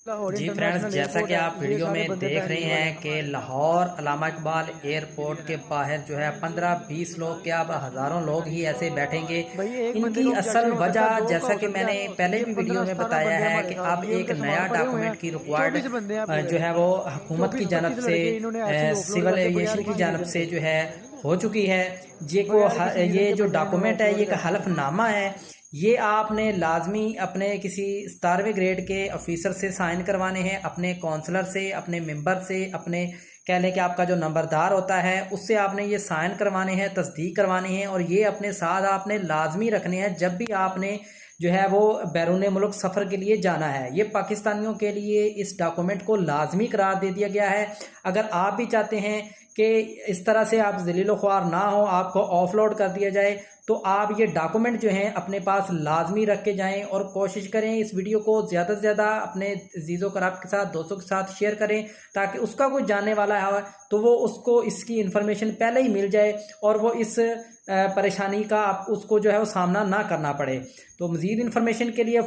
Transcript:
جی friends, جیسا کہ آپ ویڈیو میں دیکھ رہے ہیں کہ لاہور علامہ اقبال ایئرپورٹ کے باہر جو ہے 15-20 لوگ کیا اب ہزاروں لوگ ہی ایسے بیٹھیں گے۔ ان کی اصل وجہ جیسا کہ میں نے پہلے بھی ویڈیو میں بتایا ہے کہ اب ایک نیا ڈاکومنٹ کی ریکوائرڈ جو ہے وہ حکومت کی جانب سے سول ایویشن کی جانب سے جو ہے ہو چکی ہے۔ یہ جو ڈاکومنٹ ہے یہ ایک حلف نامہ ہے، یہ آپ نے لازمی اپنے کسی 17ویں گریڈ کے آفیسر سے سائن کروانے ہیں، اپنے کونسلر سے، اپنے ممبر سے، اپنے کہہ لیں کہ آپ کا جو نمبردار ہوتا ہے اس سے آپ نے یہ سائن کروانے ہیں، تصدیق کروانے ہیں، اور یہ اپنے ساتھ آپ نے لازمی رکھنے ہیں جب بھی آپ نے جو ہے وہ بیرون ملک سفر کے لیے جانا ہے۔ یہ پاکستانیوں کے لیے اس ڈاکومنٹ کو لازمی قرار دے دیا گیا ہے۔ اگر آپ بھی چاہتے ہیں کہ اس طرح سے آپ ذلیل و خوار نہ ہو، آپ کو آف لوڈ کر دیا جائے، تو آپ یہ ڈاکومنٹ جو ہیں اپنے پاس لازمی رکھ کے جائیں، اور کوشش کریں اس ویڈیو کو زیادہ سے زیادہ اپنے عزیز و کرام کے ساتھ، دوستوں کے ساتھ شیئر کریں، تاکہ اس کا کوئی جاننے والا ہے تو وہ اس کو اس کی انفارمیشن پہلے ہی مل جائے اور وہ اس پریشانی کا اس کو جو ہے وہ سامنا نہ کرنا پڑے۔ تو مزید انفارمیشن کے لیے